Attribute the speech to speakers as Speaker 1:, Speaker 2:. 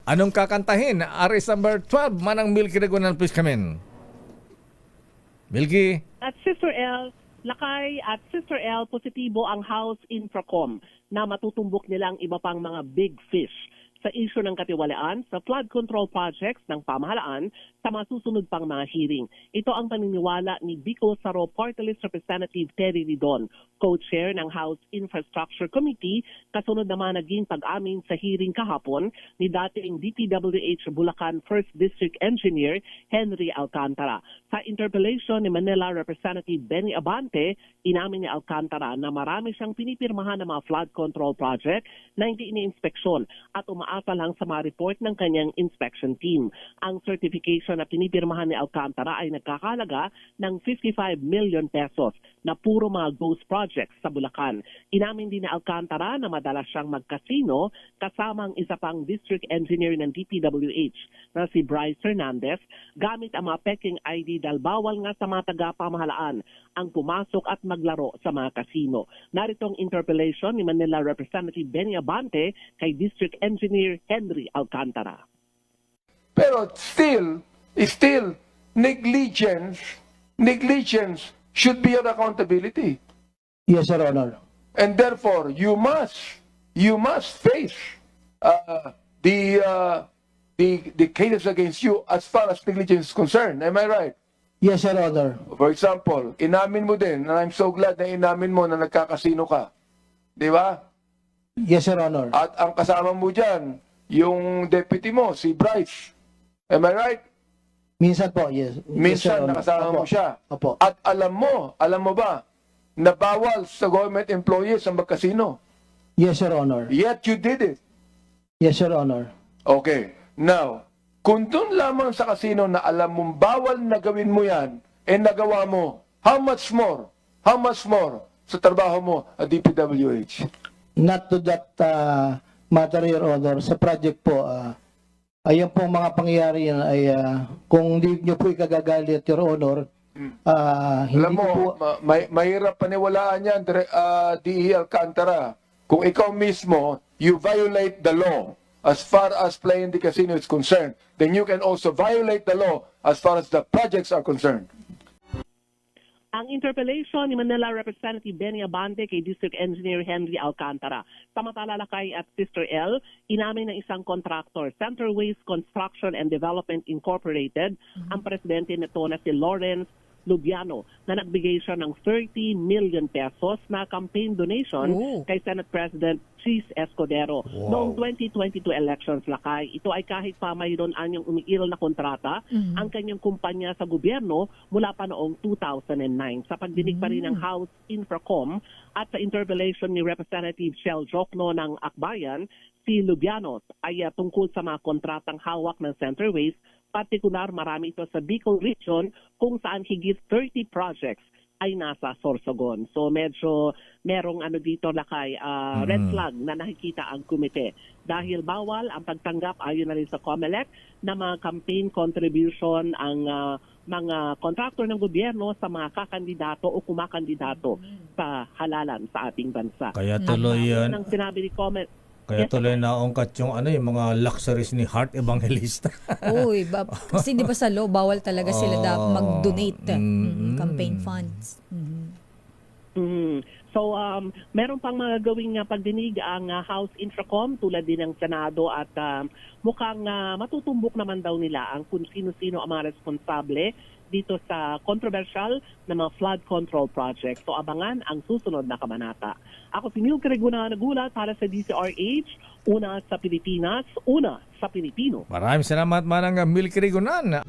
Speaker 1: Anong kakantahin? Aris number 12, Manang Milky Regunan, please come in. Milky?
Speaker 2: At Sister L, Lakay at Sister L, positibo ang House Infracom na matutumbok nilang iba pang mga big fish sa issue ng katiwalaan sa flood control projects ng pamahalaan sa masusunod pang mga hearing. Ito ang paniniwala ni Bicol Saro Party List Representative Terry Ridon, co-chair ng House Infrastructure Committee, kasunod naman naging pag-amin sa hearing kahapon ni dating DPWH Bulacan 1st District Engineer Henry Alcantara. Sa interpellation ni Manila Representative Benny Abante, inamin ni Alcantara na marami siyang pinipirmahan ng mga flood control project na hindi ini-inspeksyon at umaasa lang sa mga report ng kanyang inspection team. Ang certification na pinipirmahan ni Alcantara ay nagkakalaga ng 55 million pesos na puro mga ghost projects sa Bulacan. Inamin din ni Alcantara na madalas siyang magkasino kasama ang isa pang district engineer ng DPWH na si Bryce Hernandez gamit ang mga peking ID dahil bawal nga sa mga taga-pamahalaan ang pumasok at maglaro sa mga kasino. Narito ang interpellation ni Manila Representative Benny Abante kay District Engineer Henry Alcantara.
Speaker 3: Pero still negligence should be your accountability.
Speaker 4: Yes, Your Honor.
Speaker 3: And therefore, you must face the cases against you as far as negligence is concerned. Am I right?
Speaker 4: Yes, Your Honor.
Speaker 3: For example, inamin mo din, and I'm so glad na inamin mo na nagkakasino ka. Di ba?
Speaker 4: Yes, Your Honor.
Speaker 3: At ang kasama mo dyan, yung deputy mo, si Bryce. Am I right?
Speaker 4: Minsan po, yes.
Speaker 3: Minsan
Speaker 4: Yes, Your Honor.
Speaker 3: nakasama mo siya.
Speaker 4: Opo.
Speaker 3: At alam mo ba, na bawal sa government employees ang magkasino.
Speaker 4: Yes, Your Honor.
Speaker 3: Yet you did it.
Speaker 4: Yes, Your Honor.
Speaker 3: Okay. Now, kung doon lamang sa kasino na alam mong bawal na gawin mo yan, nagawa mo, how much more sa trabaho mo at DPWH?
Speaker 4: Not to that matter, Your Honor. Sa project po, ayan pong mga pangyayari yan ay kung hindi nyo po ikagagalit, Your Honor, hindi
Speaker 3: Alam mo,
Speaker 4: ko po...
Speaker 3: mahirap paniwalaan yan, DE Alcantara. Kung ikaw mismo, you violate the law as far as playing the casino is concerned, then you can also violate the law as far as the projects are concerned.
Speaker 2: Ang interpellation ni Manila Representative Benny Abante kay District Engineer Henry Alcantara. Samantala Lakay at Sister L, inamin ng isang contractor, Centerways Construction and Development Incorporated, ang presidente nito na si Lawrence Lubiano, na nagbigay siya ng 30 million pesos na campaign donation kay Senate President Chis Escudero. Noong 2022 elections, Lakay, ito ay kahit pa mayroon anyang umiiral na kontrata ang kanyang kumpanya sa gobyerno mula pa noong 2009. Sa pagdinig pa rin ng House Infracom at sa interpellation ni Representative Shell Jokno ng Akbayan, si Lubiano ay tungkol sa mga kontratang hawak ng Centerways. Partikular, marami ito sa Bicol Region kung saan higit 30 projects ay nasa Sorsogon. So medyo merong dito Lakay, red flag na nakikita ang komite. Dahil bawal ang pagtanggap ayon na rin sa COMELEC na mga campaign contribution ang mga kontraktor ng gobyerno sa mga kakandidato o kumakandidato sa halalan sa ating bansa.
Speaker 1: Kaya tuloy yan.
Speaker 2: Ang sinabi ni
Speaker 1: Kaya tuloy naungkat yung yung mga luxuries ni Heart Evangelista.
Speaker 5: Uy, kasi di ba sa law, bawal talaga sila mag-donate campaign funds.
Speaker 2: So, meron pang mga gawing pagdinig ang House Infracom tulad din ng Senado at mukhang matutumbok naman daw nila ang kung sino-sino ang mga responsable dito sa controversial na mga flood control project. So, abangan ang susunod na kabanata. Ako si Milky Regunan nagulat para sa DCRH, una sa Pilipinas, una sa Pilipino.
Speaker 1: Maraming salamat, Manang Milky Regunan.